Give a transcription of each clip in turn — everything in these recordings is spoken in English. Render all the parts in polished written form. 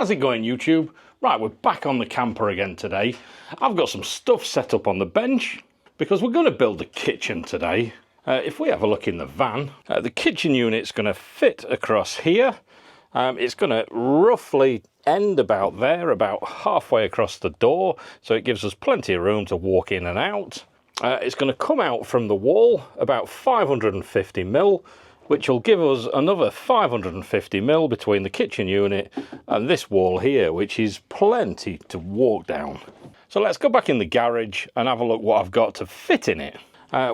How's it going, YouTube? Right, we're back on the camper again today. I've got some stuff set up on the bench because we're going to build the kitchen today. If we have a look in the van, the kitchen unit's going to fit across here. It's going to roughly end about there, about halfway across the door, so it gives us plenty of room to walk in and out. It's going to come out from the wall about 550mm, which will give us another 550mm between the kitchen unit and this wall here, which is plenty to walk down. So let's go back in the garage and have a look what I've got to fit in it.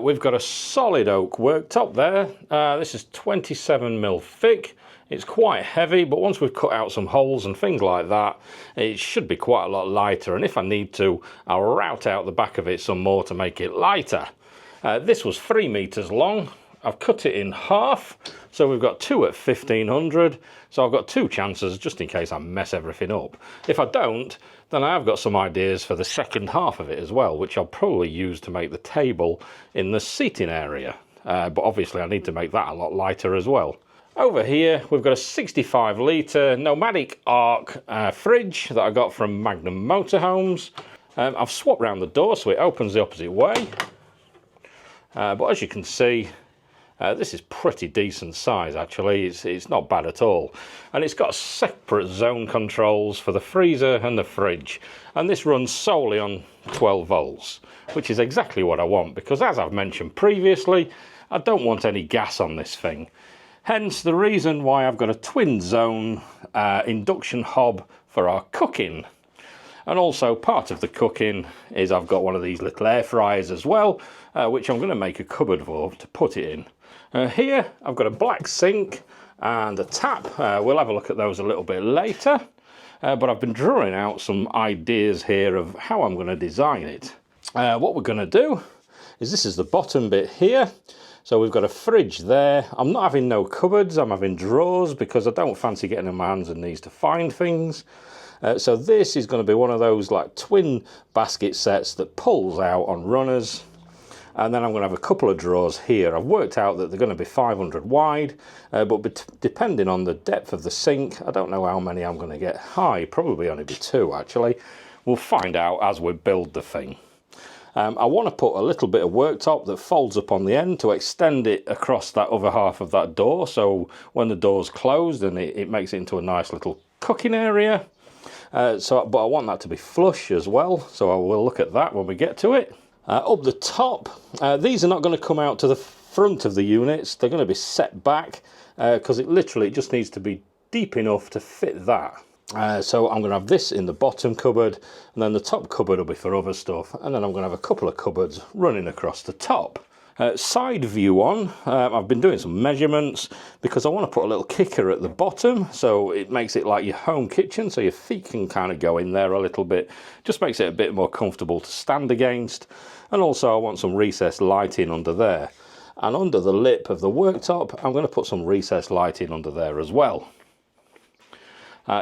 We've got a solid oak worktop there. This is 27mm thick. It's quite heavy, but once we've cut out some holes and things like that, it should be quite a lot lighter. And if I need to, I'll route out the back of it some more to make it lighter. This was 3 meters long. I've cut it in half, so we've got two at 1500, so I've got two chances just in case I mess everything up. If I don't, then I have got some ideas for the second half of it as well, which I'll probably use to make the table in the seating area. But obviously I need to make that a lot lighter as well. Over here, we've got a 65 litre Nomadic Arc fridge that I got from Magnum Motorhomes. I've swapped round the door so it opens the opposite way. But as you can see, this is pretty decent size actually. It's not bad at all, and it's got separate zone controls for the freezer and the fridge, and this runs solely on 12 volts, which is exactly what I want, because as I've mentioned previously, I don't want any gas on this thing. Hence the reason why I've got a twin zone induction hob for our cooking. And also part of the cooking is I've got one of these little air fryers as well, which I'm going to make a cupboard for to put it in. Here I've got a black sink and a tap. We'll have a look at those a little bit later. But I've been drawing out some ideas here of how I'm going to design it. What we're going to do is, this is the bottom bit here. So we've got a fridge there. I'm not having no cupboards, I'm having drawers because I don't fancy getting in my hands and knees to find things. So this is going to be one of those like twin basket sets that pulls out on runners. And then I'm going to have a couple of drawers here. I've worked out that they're going to be 500 wide, but depending on the depth of the sink, I don't know how many I'm going to get high. Probably only be 2 actually. We'll find out as we build the thing. I want to put a little bit of worktop that folds up on the end to extend it across that other half of that door. So when the door's closed, and it makes it into a nice little cooking area. But I want that to be flush as well. So I will look at that when we get to it. Up the top, these are not going to come out to the front of the units. They're going to be set back because it literally just needs to be deep enough to fit that. So I'm going to have this in the bottom cupboard, and then the top cupboard will be for other stuff, and then I'm going to have a couple of cupboards running across the top. Side view on, I've been doing some measurements because I want to put a little kicker at the bottom, so it makes it like your home kitchen, so your feet can kind of go in there a little bit. Just makes it a bit more comfortable to stand against. And also I want some recessed lighting under there. And under the lip of the worktop, I'm going to put some recessed lighting under there as well.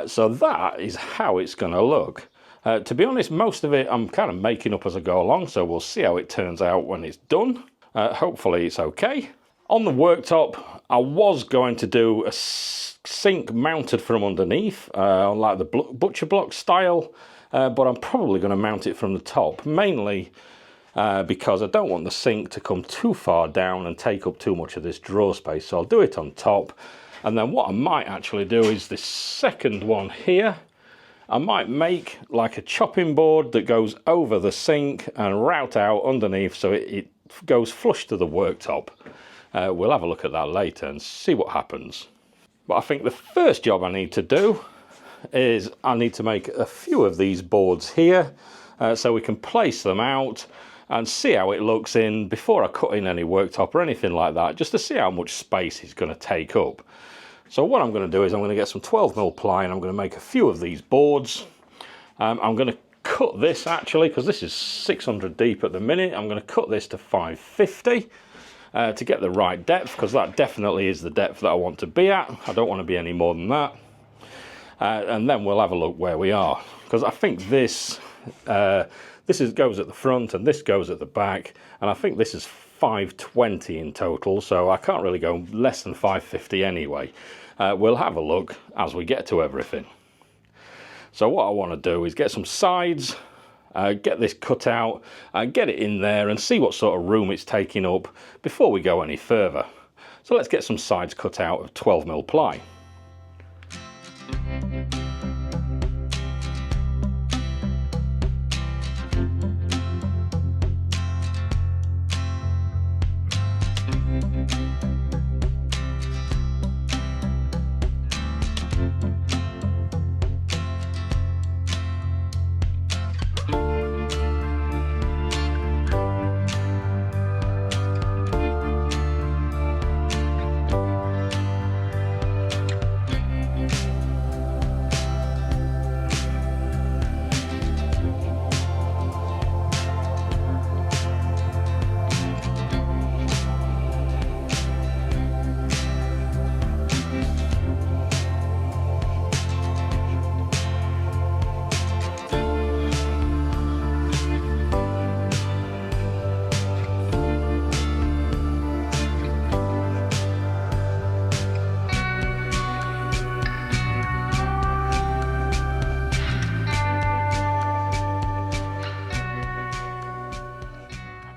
So that is how it's going to look. To be honest, most of it I'm kind of making up as I go along, so we'll see how it turns out when it's done. Hopefully it's okay. On the worktop, I was going to do a sink mounted from underneath, like the butcher block style, but I'm probably going to mount it from the top, mainly because I don't want the sink to come too far down and take up too much of this drawer space. So I'll do it on top. And then what I might actually do is this second one here, I might make like a chopping board that goes over the sink and route out underneath so it goes flush to the worktop. We'll have a look at that later and see what happens. But I think the first job I need to do is I need to make a few of these boards here so we can place them out and see how it looks in before I cut in any worktop or anything like that, just to see how much space it's going to take up. So what I'm going to do is I'm going to get some 12mm ply and I'm going to make a few of these boards. I'm going to cut this actually, because this is 600 deep at the minute. I'm going to cut this to 550 to get the right depth, because that definitely is the depth that I want to be at. I don't want to be any more than that. And then we'll have a look where we are, because I think this goes at the front and this goes at the back, and I think this is 520 in total, so I can't really go less than 550 anyway. We'll have a look as we get to everything. So what I want to do is get some sides, get this cut out and get it in there and see what sort of room it's taking up before we go any further. So let's get some sides cut out of 12mm ply.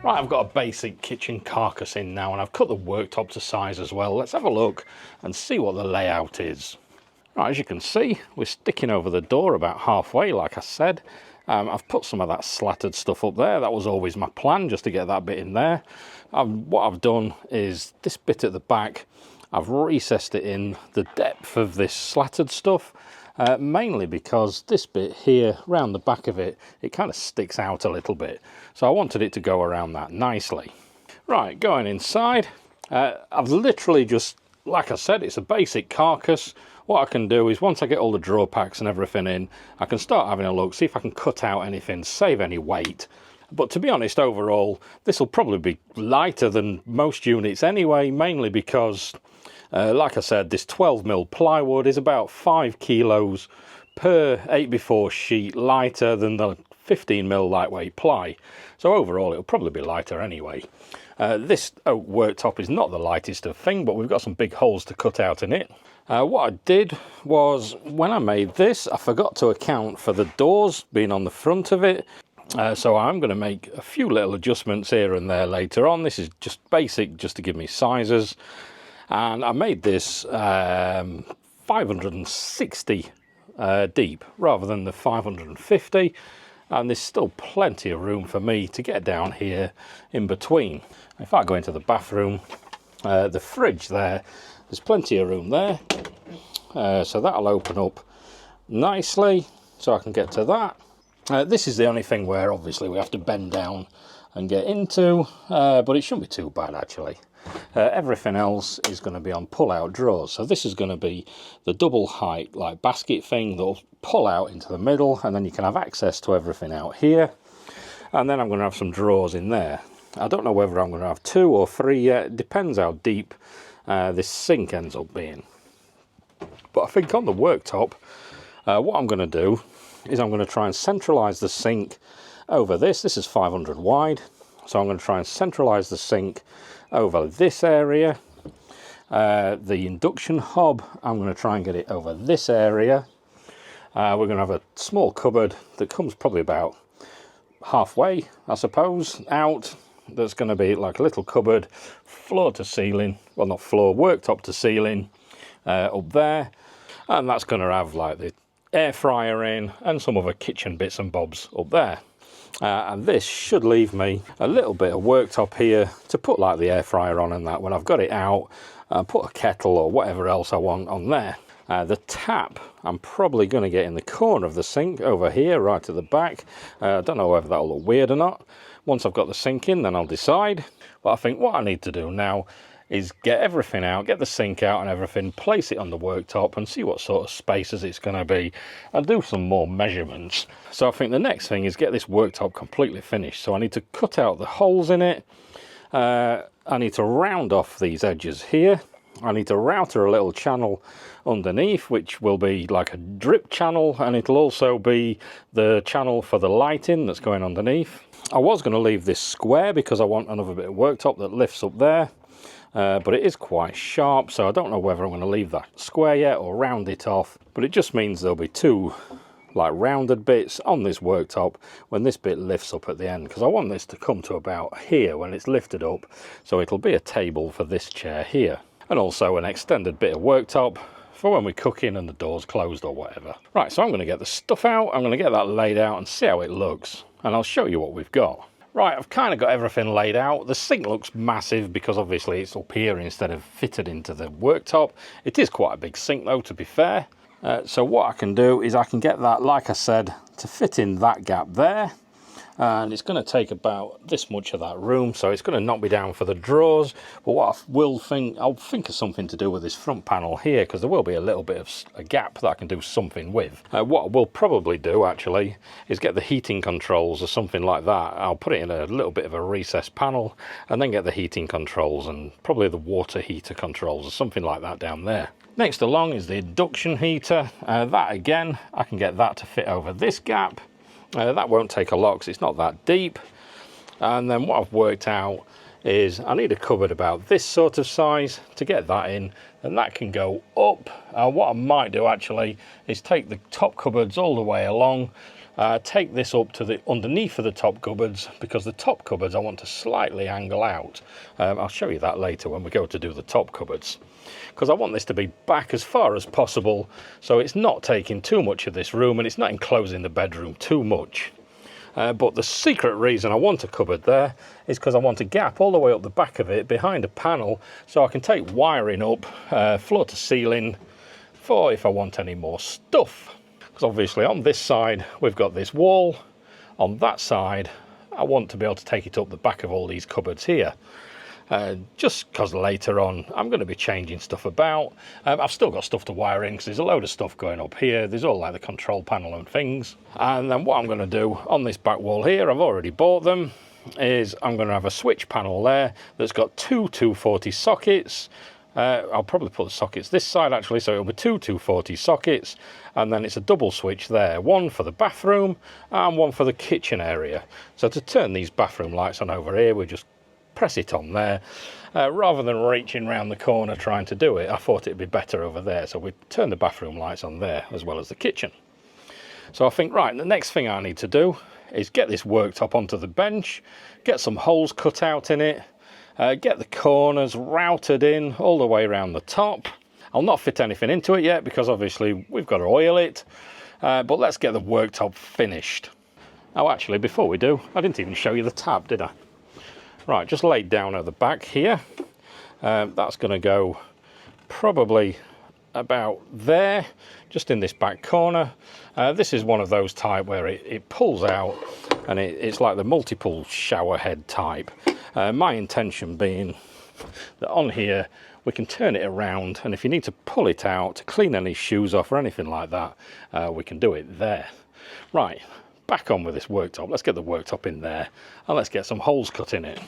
Right, I've got a basic kitchen carcass in now and I've cut the worktop to size as well. Let's have a look and see what the layout is. Right, as you can see, we're sticking over the door about halfway, like I said. I've put some of that slatted stuff up there. That was always my plan, just to get that bit in there. What I've done is this bit at the back, I've recessed it in the depth of this slatted stuff. Mainly because this bit here round the back of it, it kind of sticks out a little bit, so I wanted it to go around that nicely. Right, going inside, I've literally just, like I said, it's a basic carcass. What I can do is once I get all the drawer packs and everything in, I can start having a look, see if I can cut out anything, save any weight. But to be honest, overall this will probably be lighter than most units anyway, mainly because like I said, this 12mm plywood is about 5 kilos per 8x4 sheet lighter than the 15mm lightweight ply. So overall it'll probably be lighter anyway. This oak worktop is not the lightest of thing, but we've got some big holes to cut out in it. What I did was, when I made this, I forgot to account for the doors being on the front of it. So I'm going to make a few little adjustments here and there later on. This is just basic, just to give me sizes. And I made this 560 deep rather than the 550, and there's still plenty of room for me to get down here in between. If I go into the bathroom, the fridge there's plenty of room there, so that'll open up nicely so I can get to that. This is the only thing where obviously we have to bend down and get into, but it shouldn't be too bad actually. Everything else is going to be on pull-out drawers. So this is going to be the double height like basket thing that'll pull out into the middle, and then you can have access to everything out here. And then I'm going to have some drawers in there. I don't know whether I'm going to have 2 or 3 yet. It depends how deep this sink ends up being. But I think on the worktop, what I'm going to do is I'm going to try and centralise the sink over this. This is 500 wide. So I'm going to try and centralise the sink over this area. The induction hob, I'm going to try and get it over this area. We're going to have a small cupboard that comes probably about halfway, I suppose, out. That's going to be like a little cupboard, floor to ceiling, well not floor, worktop to ceiling, up there. And that's going to have like the air fryer in and some other kitchen bits and bobs up there. And this should leave me a little bit of worktop here to put like the air fryer on and that when I've got it out, put a kettle or whatever else I want on there. The tap I'm probably going to get in the corner of the sink over here right at the back. I don't know whether that'll look weird or not. Once I've got the sink in, then I'll decide. But I think what I need to do now is get everything out, get the sink out and everything, place it on the worktop and see what sort of spaces it's going to be, and do some more measurements. So I think the next thing is get this worktop completely finished. So I need to cut out the holes in it. I need to round off these edges here. I need to router a little channel underneath, which will be like a drip channel, and it'll also be the channel for the lighting that's going underneath. I was going to leave this square because I want another bit of worktop that lifts up there. But it is quite sharp, so I don't know whether I'm going to leave that square yet or round it off. But it just means there'll be 2 like rounded bits on this worktop when this bit lifts up at the end, because I want this to come to about here when it's lifted up, so it'll be a table for this chair here, and also an extended bit of worktop for when we're cooking and the door's closed or whatever. Right, so I'm going to get the stuff out, I'm going to get that laid out and see how it looks, and I'll show you what we've got. Right, I've kind of got everything laid out. The sink looks massive because obviously it's up here instead of fitted into the worktop. It is quite a big sink though, to be fair. So what I can do is I can get that, like I said, to fit in that gap there. And it's going to take about this much of that room, so it's going to knock me down for the drawers. But what I'll think of something to do with this front panel here, because there will be a little bit of a gap that I can do something with. What I will probably do actually is get the heating controls or something like that. I'll put it in a little bit of a recessed panel and then get the heating controls and probably the water heater controls or something like that down there. Next along is the induction heater. That again, I can get that to fit over this gap. That won't take a lot because it's not that deep. And then what I've worked out is I need a cupboard about this sort of size to get that in, and that can go up. What I might do actually is take the top cupboards all the way along, take this up to the underneath of the top cupboards, because the top cupboards I want to slightly angle out. I'll show you that later when we go to do the top cupboards, because I want this to be back as far as possible so it's not taking too much of this room and it's not enclosing the bedroom too much. But the secret reason I want a cupboard there is because I want a gap all the way up the back of it behind a panel, so I can take wiring up floor to ceiling for if I want any more stuff. Because obviously on this side we've got this wall, on that side I want to be able to take it up the back of all these cupboards here. Just because later on I'm going to be changing stuff about. I've still got stuff to wire in because there's a load of stuff going up here. There's all like the control panel and things. And then what I'm going to do on this back wall here, I've already bought them, is I'm going to have a switch panel there that's got two 240 sockets. I'll probably put the sockets this side actually, so it'll be two 240 sockets, and then it's a double switch there, one for the bathroom and one for the kitchen area. So to turn these bathroom lights on over here, we just press it on there. Rather than reaching round the corner trying to do it, I thought it'd be better over there, so we turn the bathroom lights on there as well as the kitchen. So I think, right, the next thing I need to do is get this worktop onto the bench, get some holes cut out in it, get the corners routed in all the way around the top. I'll not fit anything into it yet because obviously we've got to oil it, but let's get the worktop finished. Oh, actually, before we do, I didn't even show you the tab, did I? Right, just laid down at the back here. That's going to go probably about there, just in this back corner. This is one of those type where it pulls out and it's like the multiple shower head type. My intention being that on here we can turn it around, and if you need to pull it out to clean any shoes off or anything like that, we can do it there. Right, back on with this worktop. Let's get the worktop in there and let's get some holes cut in it.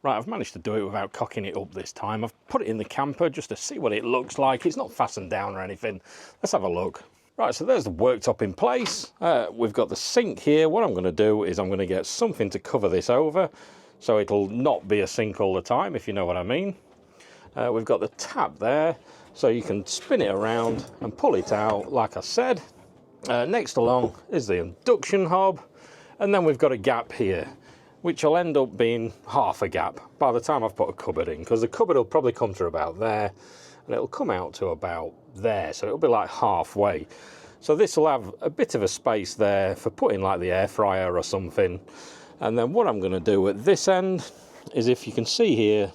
Right, I've managed to do it without cocking it up this time. I've put it in the camper just to see what it looks like. It's not fastened down or anything. Let's have a look. Right, so there's the worktop in place. We've got the sink here. What I'm going to do is I'm going to get something to cover this over so it'll not be a sink all the time, if you know what I mean. We've got the tap there, so you can spin it around and pull it out, like I said. Next along is the induction hob. And then we've got a gap here, which will end up being half a gap by the time I've put a cupboard in, because the cupboard will probably come to about there, and it'll come out to about there, so it'll be like halfway. So this will have a bit of a space there for putting like the air fryer or something. And then what I'm going to do at this end is, if you can see here,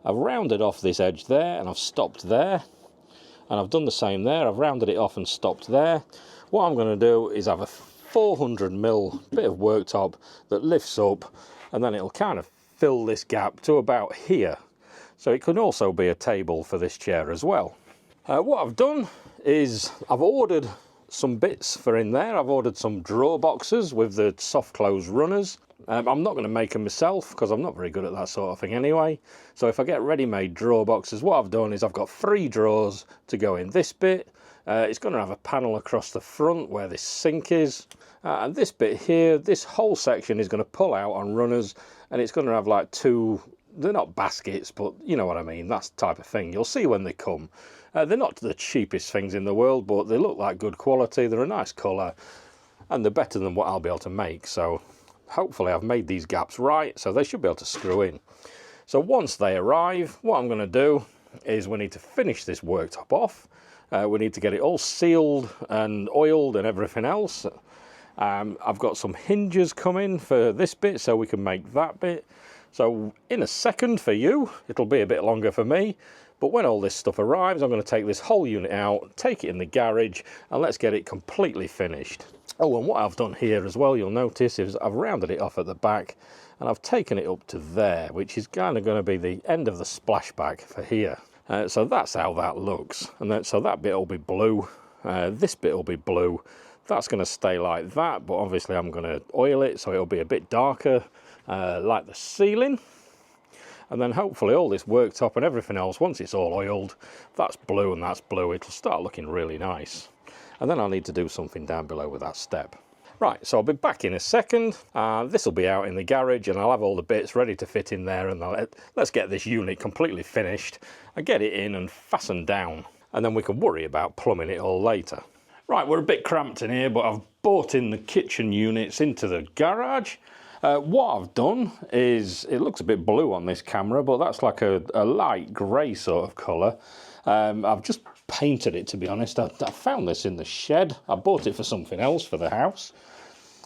I've rounded off this edge there and I've stopped there, and I've done the same there. I've rounded it off and stopped there. What I'm going to do is have a 400mm bit of worktop that lifts up, and then it'll kind of fill this gap to about here. So it can also be a table for this chair as well. What I've done is I've ordered some bits for in there. I've ordered some drawer boxes with the soft close runners. I'm not going to make them myself because I'm not very good at that sort of thing anyway. So if I get ready-made drawer boxes, what I've done is I've got 3 drawers to go in this bit. It's going to have a panel across the front where this sink is. And this bit here, this whole section is going to pull out on runners, and it's going to have like 2, they're not baskets, but you know what I mean, that's the type of thing. You'll see when they come. They're not the cheapest things in the world, but they look like good quality, they're a nice colour, and they're better than what I'll be able to make. So hopefully I've made these gaps right, so they should be able to screw in. So once they arrive, what I'm going to do is we need to finish this worktop off. We need to get it all sealed and oiled and everything else. I've got some hinges coming for this bit so we can make that bit. So in a second for you, it'll be a bit longer for me, but when all this stuff arrives, I'm going to take this whole unit out, take it in the garage, and let's get it completely finished. Oh, and what I've done here as well, you'll notice, is I've rounded it off at the back, and I've taken it up to there, which is kind of going to be the end of the splashback for here. So that's how that looks. And then, so that bit will be blue, this bit will be blue. That's going to stay like that, but obviously I'm going to oil it so it'll be a bit darker, like the ceiling. And then hopefully all this worktop and everything else, once it's all oiled, that's blue and that's blue, it'll start looking really nice. And then I'll need to do something down below with that step. Right, so I'll be back in a second. This will be out in the garage, and I'll have all the bits ready to fit in there, and let's get this unit completely finished and get it in and fastened down, and then we can worry about plumbing it all later. Right, we're a bit cramped in here, but I've brought in the kitchen units into the garage. What I've done is, it looks a bit blue on this camera, but that's like a light grey sort of colour. I've just painted it, to be honest. I found this in the shed. I bought it for something else for the house.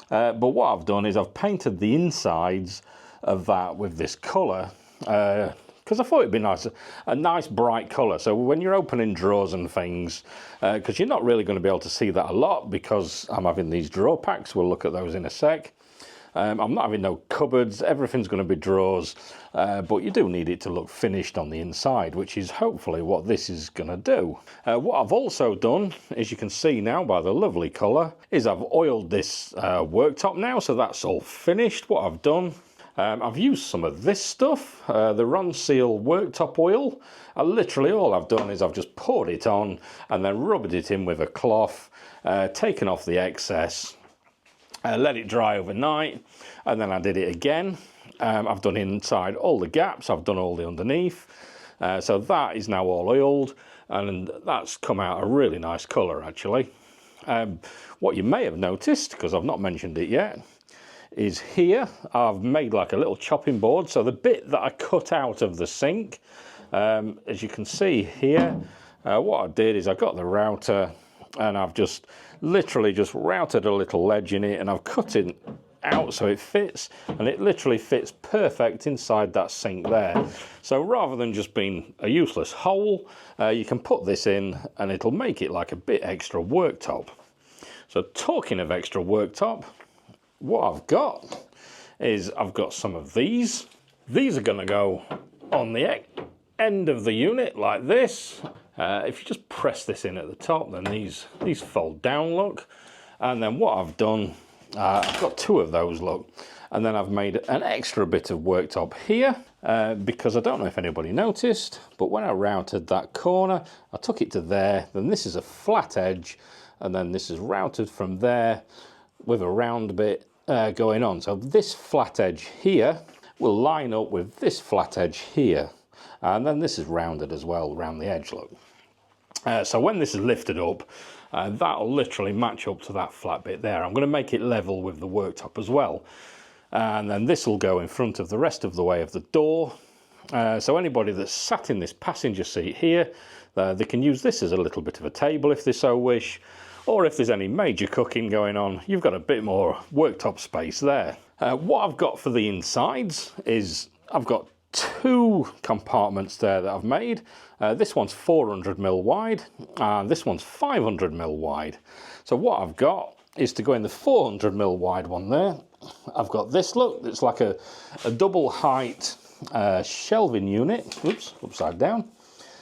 But what I've done is I've painted the insides of that with this colour, because I thought it'd be nice, a nice bright colour. So when you're opening drawers and things, because you're not really going to be able to see that a lot because I'm having these drawer packs, we'll look at those in a sec. I'm not having no cupboards, everything's going to be drawers, but you do need it to look finished on the inside, which is hopefully what this is going to do. What I've also done, as you can see now by the lovely colour, is I've oiled this worktop now, so that's all finished. What I've done, I've used some of this stuff, the Ronseal worktop oil. Literally all I've done is I've just poured it on and then rubbed it in with a cloth, taken off the excess, let it dry overnight, and then I did it again. I've done inside all the gaps, I've done all the underneath, so that is now all oiled, and that's come out a really nice colour actually. What you may have noticed, because I've not mentioned it yet, is here I've made like a little chopping board. So the bit that I cut out of the sink, as you can see here, what I did is I got the router and I've just literally just routed a little ledge in it, and I've cut it out so it fits, and it literally fits perfect inside that sink there. So rather than just being a useless hole, you can put this in and it'll make it like a bit extra worktop. So talking of extra worktop, what I've got is I've got some of these. These are going to go on the end of the unit like this. If you just press this in at the top, then these fold down, look. And then what I've done, I've got 2 of those, look. And then I've made an extra bit of worktop here, because I don't know if anybody noticed, but when I routed that corner, I took it to there, then this is a flat edge, and then this is routed from there with a round bit going on. So this flat edge here will line up with this flat edge here. And then this is rounded as well around the edge, look. So when this is lifted up, That'll literally match up to that flat bit there. I'm going to make it level with the worktop as well. And then this will go in front of the rest of the way of the door. So anybody that's sat in this passenger seat here, they can use this as a little bit of a table if they so wish, or if there's any major cooking going on, you've got a bit more worktop space there. What I've got for the insides is I've got 2 compartments there that I've made. This one's 400mm wide and this one's 500mm wide. So what I've got is to go in the 400mm wide one there. I've got this, look, it's like a double height shelving unit. Oops, upside down.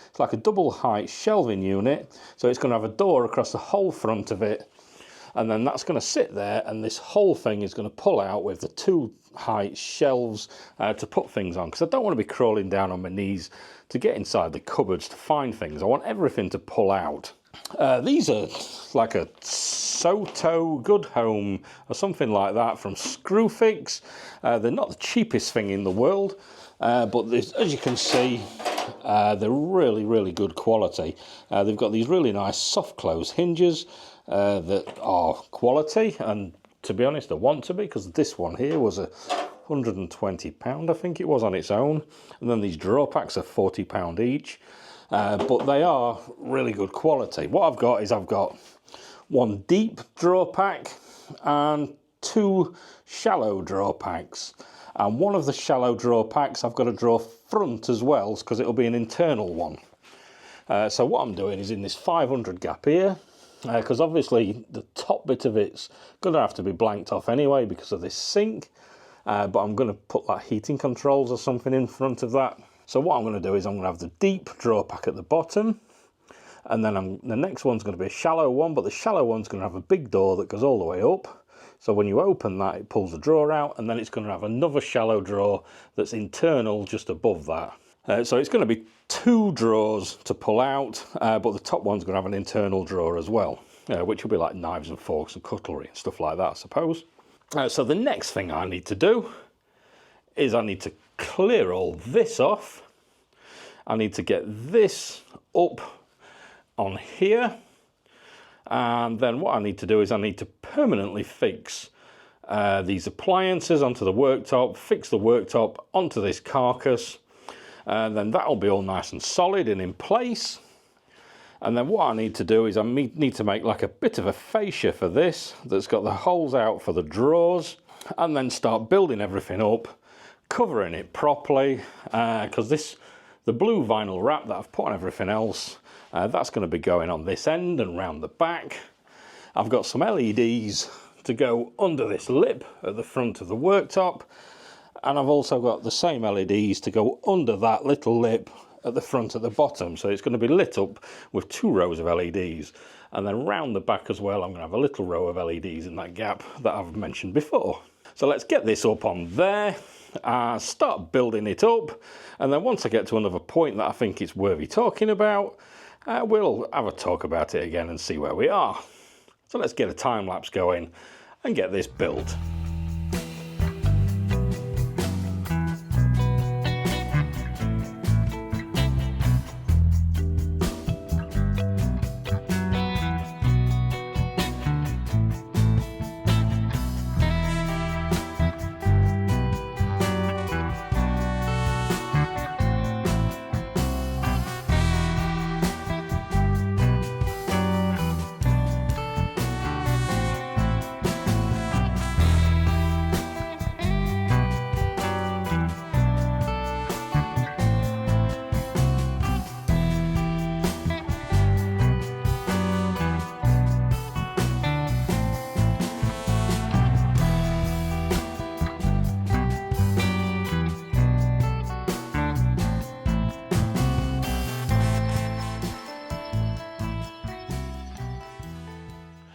It's like a double height shelving unit. So it's going to have a door across the whole front of it. And then that's going to sit there, and this whole thing is going to pull out with the 2 height shelves to put things on, because I don't want to be crawling down on my knees to get inside the cupboards to find things. I want everything to pull out. These are like a Soto Good Home or something like that from Screwfix. They're not the cheapest thing in the world, but this, as you can see, they're really good quality. They've got these really nice soft close hinges that are quality, and to be honest, I want to be, because this one here was £120, I think it was, on its own, and then these drawer packs are £40 each. But they are really good quality. What I've got is I've got 1 deep drawer pack and 2 shallow drawer packs. And one of the shallow drawer packs I've got a drawer front as well, because it'll be an internal one. So what I'm doing is in this 500 gap here, because obviously the top bit of it's going to have to be blanked off anyway because of this sink. But I'm going to put like heating controls or something in front of that. So what I'm going to do is I'm going to have the deep drawer pack at the bottom, and then the next one's going to be a shallow one, but the shallow one's going to have a big door that goes all the way up. So when you open that, it pulls the drawer out, and then it's going to have another shallow drawer that's internal just above that. So it's going to be 2 drawers to pull out, but the top one's going to have an internal drawer as well, which will be like knives and forks and cutlery and stuff like that, I suppose. So the next thing I need to do is I need to clear all this off. I need to get this up on here, and then what I need to do is I need to permanently fix these appliances onto the worktop, fix the worktop onto this carcass, and then that'll be all nice and solid and in place. And then what I need to do is I need to make like a bit of a fascia for this that's got the holes out for the drawers, and then start building everything up, covering it properly, because the blue vinyl wrap that I've put on everything else, that's going to be going on this end and round the back. I've got some LEDs to go under this lip at the front of the worktop, and I've also got the same LEDs to go under that little lip at the front at the bottom. So it's going to be lit up with 2 rows of LEDs, and then round the back as well I'm going to have a little row of LEDs in that gap that I've mentioned before. So let's get this up on there, start building it up, and then once I get to another point that I think it's worthy talking about, we'll have a talk about it again and see where we are. So let's get a time lapse going and get this built.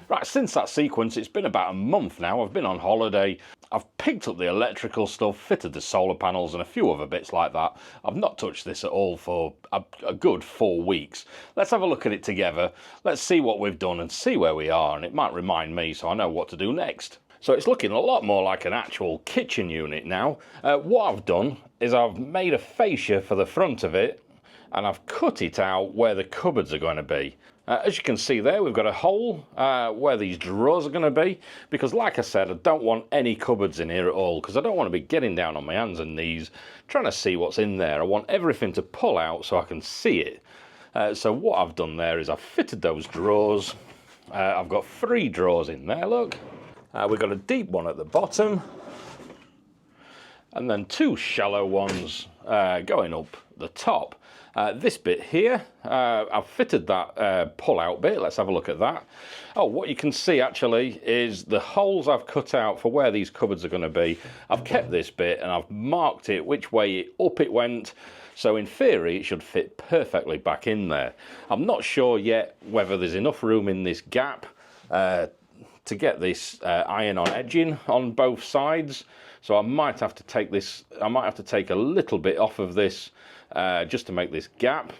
Right, since that sequence, it's been about a month now. I've been on holiday. I've picked up the electrical stuff, fitted the solar panels and a few other bits like that. I've not touched this at all for a good 4 weeks. Let's have a look at it together. Let's see what we've done and see where we are, and it might remind me so I know what to do next. So it's looking a lot more like an actual kitchen unit now. What I've done is I've made a fascia for the front of it, and I've cut it out where the cupboards are going to be. As you can see there, we've got a hole where these drawers are going to be, because like I said, I don't want any cupboards in here at all, because I don't want to be getting down on my hands and knees trying to see what's in there. I want everything to pull out so I can see it. So what I've done there is I've fitted those drawers. I've got 3 drawers in there, look. We've got a deep one at the bottom, and then 2 shallow ones going up the top. This bit here, I've fitted that pull-out bit. Let's have a look at that. Oh, what you can see actually is the holes I've cut out for where these cupboards are going to be. I've kept this bit and I've marked it which way up it went. So in theory, it should fit perfectly back in there. I'm not sure yet whether there's enough room in this gap to get this iron-on edging on both sides. So I might have to take this, I might have to take a little bit off of this just to make this gap,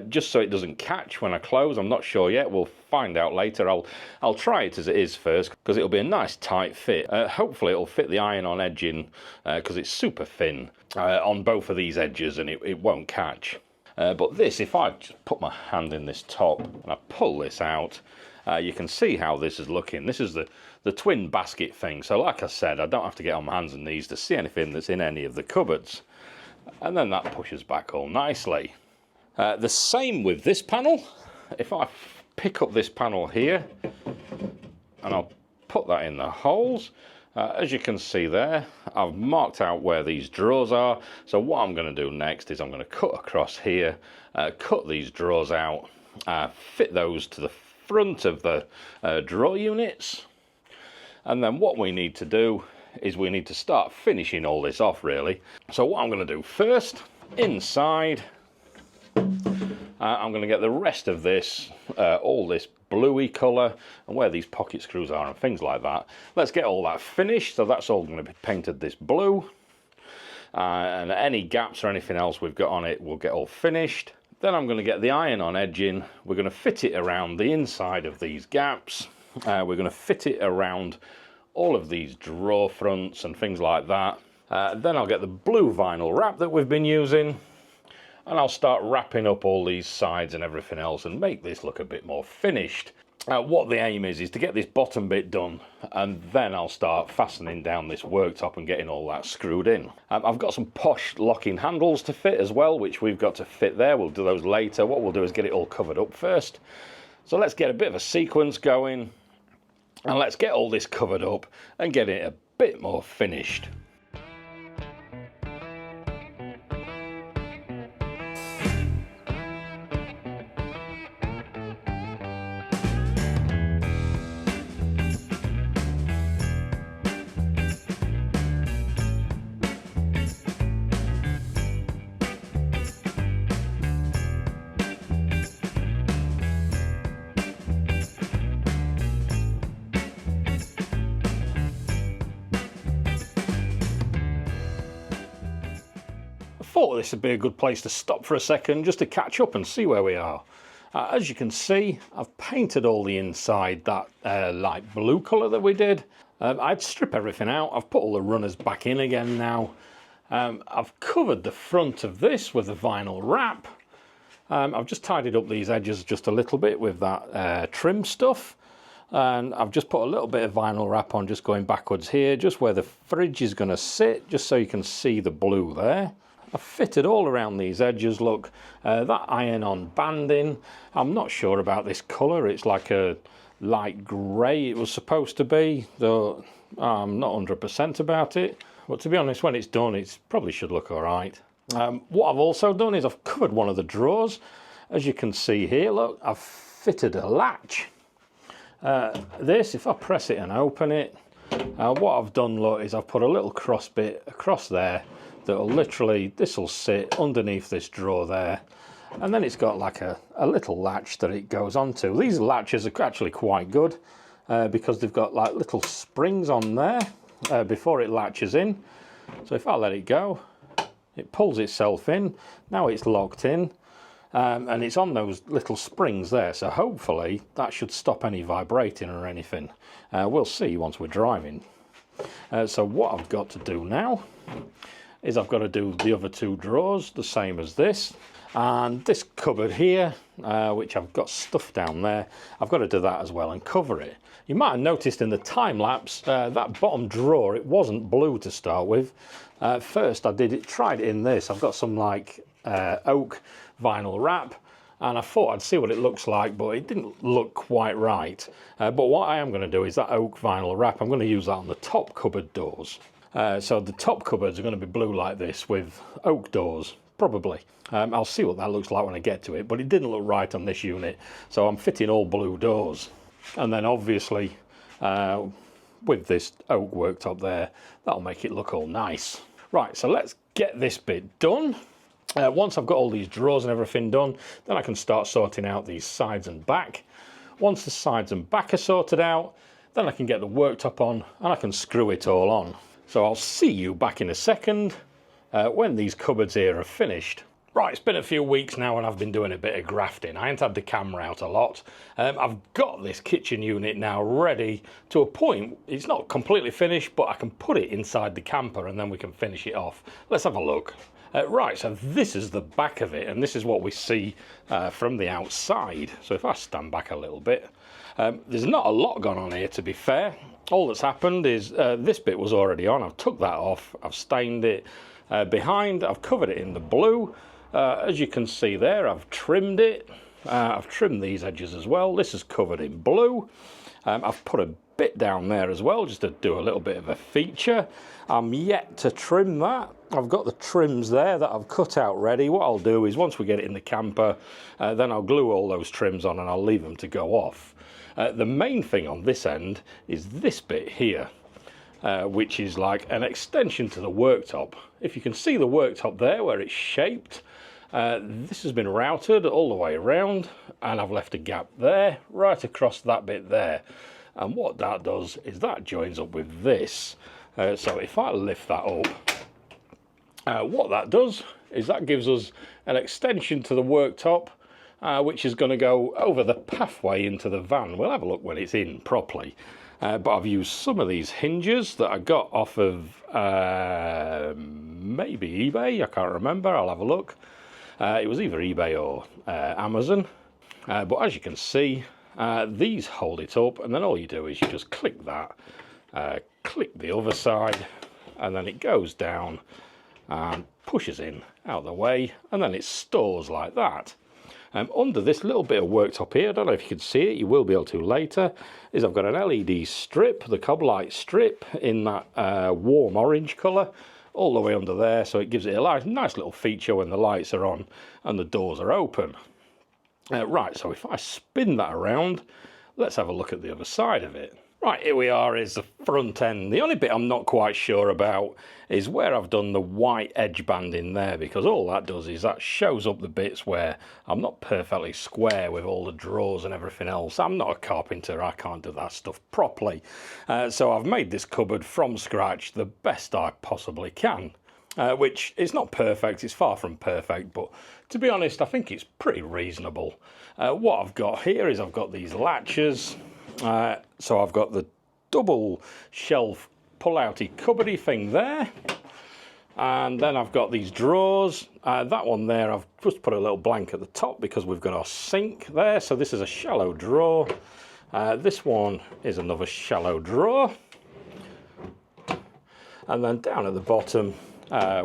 just so it doesn't catch when I close. I'm not sure yet, we'll find out later. I'll try it as it is first, because it'll be a nice tight fit. Hopefully it'll fit the iron-on edging, because it's super thin on both of these edges and it won't catch. But this, if I just put my hand in this top and I pull this out, you can see how this is looking. This is the twin basket thing. So like I said, I don't have to get on my hands and knees to see anything that's in any of the cupboards. And then that pushes back all nicely. The same with this panel. If I pick up this panel here and I'll put that in the holes, as you can see there, I've marked out where these drawers are. So what I'm going to do next is I'm going to cut across here, cut these drawers out, fit those to the front of the drawer units. And then what we need to do is we need to start finishing all this off, really. So what I'm going to do first, inside, I'm going to get the rest of this, all this bluey colour, and where these pocket screws are and things like that. Let's get all that finished. So that's all going to be painted this blue. And any gaps or anything else we've got on it will get all finished. Then I'm going to get the iron-on edging. We're going to fit it around the inside of these gaps. We're going to fit it around all of these drawer fronts and things like that. Then I'll get the blue vinyl wrap that we've been using, and I'll start wrapping up all these sides and everything else and make this look a bit more finished. What the aim is to get this bottom bit done, and then I'll start fastening down this worktop and getting all that screwed in. I've got some posh locking handles to fit as well, which we've got to fit there. We'll do those later. What we'll do is get it all covered up first. So let's get a bit of a sequence going, and let's get all this covered up and get it a bit more finished. I thought this would be a good place to stop for a second just to catch up and see where we are. As you can see, I've painted all the inside that light blue colour that we did. I'd strip everything out. I've put all the runners back in again now. I've covered the front of this with a vinyl wrap. I've just tidied up these edges just a little bit with that trim stuff. And I've just put a little bit of vinyl wrap on, just going backwards here, just where the fridge is going to sit, just so you can see the blue there. I've fitted all around these edges, look, that iron-on banding. I'm not sure about this colour, it's like a light grey it was supposed to be, though I'm not 100% about it. But to be honest, when it's done, it probably should look alright. What I've also done is I've covered one of the drawers. As you can see here, look, I've fitted a latch. This, if I press it and open it, what I've done, look, is I've put a little cross bit across there that'll literally, this will sit underneath this drawer there, and then it's got like a little latch that it goes onto. These latches are actually quite good because they've got like little springs on there before it latches in. So if I let it go, it pulls itself in. Now it's locked in. And it's on those little springs there, so hopefully that should stop any vibrating or anything. We'll see once we're driving. So what I've got to do now is I've got to do the other 2 drawers the same as this. And this cupboard here, which I've got stuff down there, I've got to do that as well and cover it. You might have noticed in the time lapse that bottom drawer, it wasn't blue to start with. First I tried it in this. I've got some like oak vinyl wrap, and I thought I'd see what it looks like, but it didn't look quite right. But what I am going to do is that oak vinyl wrap, I'm going to use that on the top cupboard doors. So the top cupboards are going to be blue like this with oak doors, probably. I'll see what that looks like when I get to it, but it didn't look right on this unit, so I'm fitting all blue doors. And then obviously with this oak worktop there, that'll make it look all nice. Right, so let's get this bit done. Once I've got all these drawers and everything done, then I can start sorting out these sides and back. Once the sides and back are sorted out, then I can get the worktop on and I can screw it all on. So I'll see you back in a second when these cupboards here are finished. Right, it's been a few weeks now and I've been doing a bit of grafting. I ain't had the camera out a lot. I've got this kitchen unit now ready to a point. It's not completely finished, but I can put it inside the camper and then we can finish it off. Let's have a look. Right, so this is the back of it, and this is what we see from the outside. So if I stand back a little bit, there's not a lot gone on here, to be fair. All that's happened is this bit was already on. I've took that off, I've stained it. Behind, I've covered it in the blue. As you can see there, I've trimmed it. I've trimmed these edges as well. This is covered in blue. I've put a bit down there as well, just to do a little bit of a feature. I'm yet to trim that. I've got the trims there that I've cut out ready. What I'll do is once we get it in the camper, then I'll glue all those trims on and I'll leave them to go off. The main thing on this end is this bit here, which is like an extension to the worktop. If you can see the worktop there where it's shaped, this has been routed all the way around, and I've left a gap there, right across that bit there. And what that does is that joins up with this. So if I lift that up, what that does is that gives us an extension to the worktop, which is going to go over the pathway into the van. We'll have a look when it's in properly. But I've used some of these hinges that I got off of maybe eBay, I can't remember, I'll have a look. It was either eBay or Amazon. But as you can see, these hold it up, and then all you do is you just click that, click the other side, and then it goes down and pushes in out of the way, and then it stores like that. Under this little bit of worktop here, I don't know if you can see it, you will be able to later, is I've got an LED strip, the cob light strip, in that warm orange colour, all the way under there, so it gives it a nice little feature when the lights are on and the doors are open. Right, so if I spin that around, let's have a look at the other side of it. Right, here we are, is the front end. The only bit I'm not quite sure about is where I've done the white edge band in there, because all that does is that shows up the bits where I'm not perfectly square with all the drawers and everything else. I'm not a carpenter, I can't do that stuff properly. So I've made this cupboard from scratch the best I possibly can. Which is not perfect, it's far from perfect, but to be honest, I think it's pretty reasonable. What I've got here is I've got these latches. So I've got the double shelf pull-outy cupboardy thing there, and then I've got these drawers. That one there, I've just put a little blank at the top because we've got our sink there, so this is a shallow drawer. This one is another shallow drawer, and then down at the bottom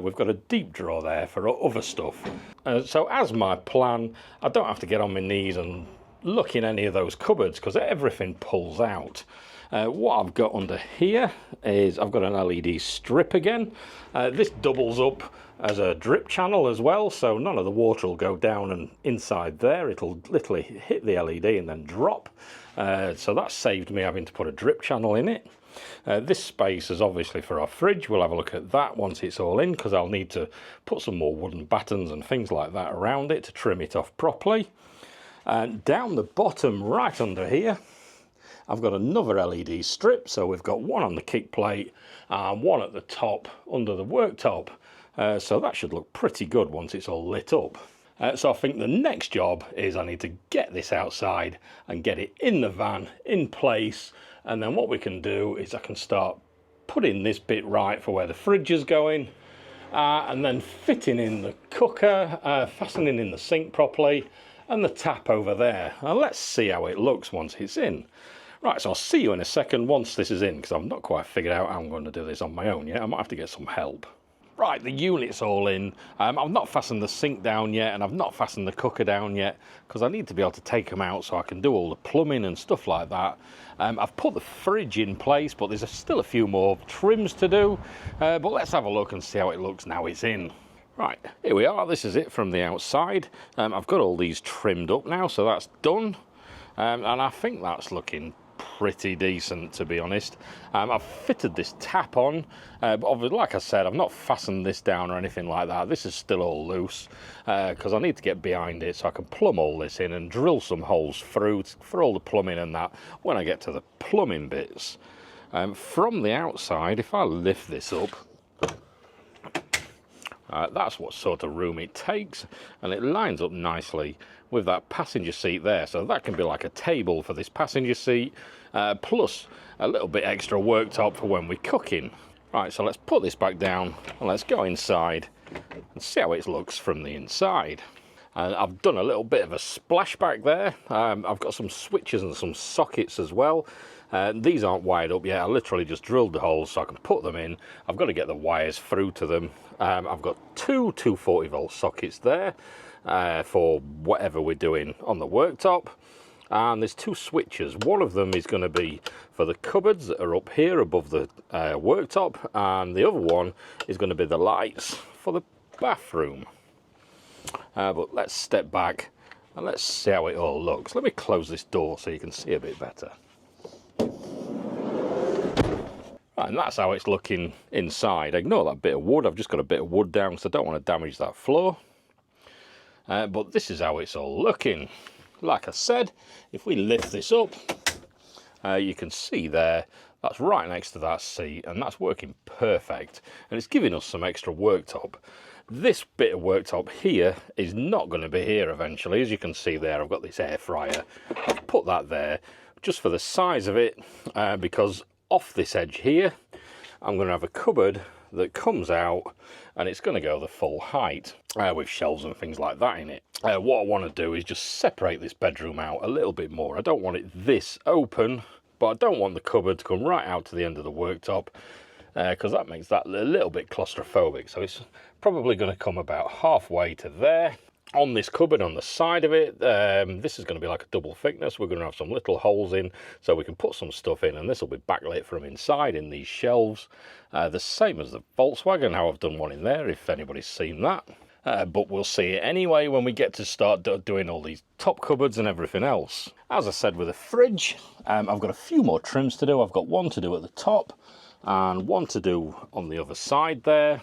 we've got a deep drawer there for other stuff. So as my plan, I don't have to get on my knees and look in any of those cupboards because everything pulls out. What I've got under here is I've got an LED strip again. This doubles up as a drip channel as well, so none of the water will go down and inside there. It'll literally hit the LED and then drop. So that saved me having to put a drip channel in it. This space is obviously for our fridge. We'll have a look at that once it's all in, because I'll need to put some more wooden battens and things like that around it to trim it off properly. And down the bottom right under here, I've got another LED strip. So we've got one on the kick plate and one at the top under the worktop. So that should look pretty good once it's all lit up. So I think the next job is I need to get this outside and get it in the van, in place. And then what we can do is I can start putting this bit right for where the fridge is going. and then fitting in the cooker, fastening in the sink properly, and the tap over there. And let's see how it looks once it's in. Right, so I'll see you in a second once this is in, because I've not quite figured out how I'm going to do this on my own yet. I might have to get some help. Right, the unit's all in. I've not fastened the sink down yet, and I've not fastened the cooker down yet, because I need to be able to take them out so I can do all the plumbing and stuff like that. I've put the fridge in place, but there's still a few more trims to do. But let's have a look and see how it looks now it's in. Right, here we are. This is it from the outside. I've got all these trimmed up now, so that's done. And I think that's looking pretty decent, to be honest. I've fitted this tap on, but obviously, like I said, I've not fastened this down or anything like that. This is still all loose, because I need to get behind it so I can plumb all this in and drill some holes through for all the plumbing and that when I get to the plumbing bits. From the outside, if I lift this up, that's what sort of room it takes, and it lines up nicely with that passenger seat there, so that can be like a table for this passenger seat, plus a little bit extra worktop for when we're cooking. Right, so let's put this back down and let's go inside and see how it looks from the inside. I've done a little bit of a splashback there. I've got some switches and some sockets as well. These aren't wired up yet. I literally just drilled the holes so I can put them in. I've got to get the wires through to them. I've got two 240 volt sockets there for whatever we're doing on the worktop. And there's two switches. One of them is going to be for the cupboards that are up here above the worktop, and the other one is going to be the lights for the bathroom. But let's step back and let's see how it all looks. Let me close this door so you can see a bit better. Right, and that's how it's looking inside. Ignore that bit of wood. I've just got a bit of wood down because I don't want to damage that floor. But this is how it's all looking. Like I said, if we lift this up, you can see there, that's right next to that seat, and that's working perfect. And it's giving us some extra worktop. This bit of worktop here is not going to be here eventually. As you can see there, I've got this air fryer. I've put that there just for the size of it, because off this edge here, I'm going to have a cupboard that comes out, and it's going to go the full height with shelves and things like that in it. What I want to do is just separate this bedroom out a little bit more. I don't want it this open, but I don't want the cupboard to come right out to the end of the worktop, because that makes that a little bit claustrophobic. So it's probably going to come about halfway to there. On this cupboard on the side of it, this is going to be like a double thickness. We're going to have some little holes in so we can put some stuff in, and this will be backlit from inside in these shelves. The same as the Volkswagen, how I've done one in there, if anybody's seen that. But we'll see it anyway when we get to start doing all these top cupboards and everything else. As I said with the fridge, I've got a few more trims to do. I've got one to do at the top and one to do on the other side there.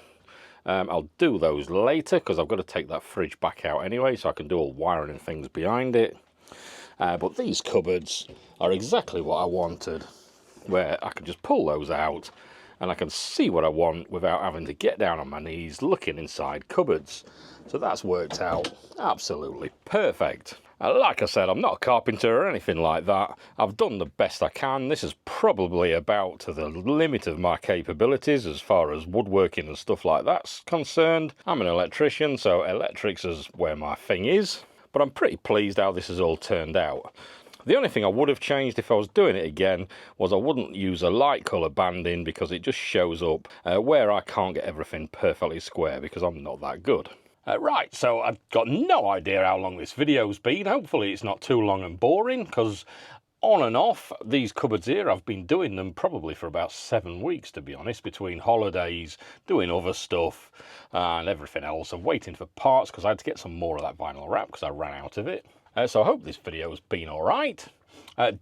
I'll do those later because I've got to take that fridge back out anyway, so I can do all wiring and things behind it. But these cupboards are exactly what I wanted, where I can just pull those out and I can see what I want without having to get down on my knees looking inside cupboards. So that's worked out absolutely perfect. Like I said, I'm not a carpenter or anything like that. I've done the best I can. This is probably about to the limit of my capabilities as far as woodworking and stuff like that's concerned. I'm an electrician, so electrics is where my thing is. But I'm pretty pleased how this has all turned out. The only thing I would have changed if I was doing it again was I wouldn't use a light colour banding, because it just shows up where I can't get everything perfectly square because I'm not that good. Right, so I've got no idea how long this video's been. Hopefully it's not too long and boring, because on and off, these cupboards here, I've been doing them probably for about 7 weeks, to be honest, between holidays, doing other stuff and everything else. I'm waiting for parts because I had to get some more of that vinyl wrap because I ran out of it. So I hope this video's been all right.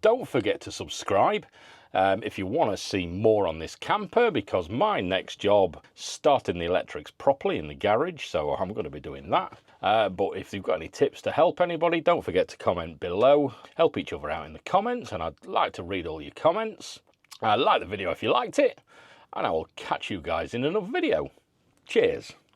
Don't forget to subscribe if you want to see more on this camper, because my next job starting the electrics properly in the garage, so I'm going to be doing that. But if you've got any tips to help anybody, don't forget to comment below. Help each other out in the comments, and I'd like to read all your comments. Like the video if you liked it, and I will catch you guys in another video. Cheers.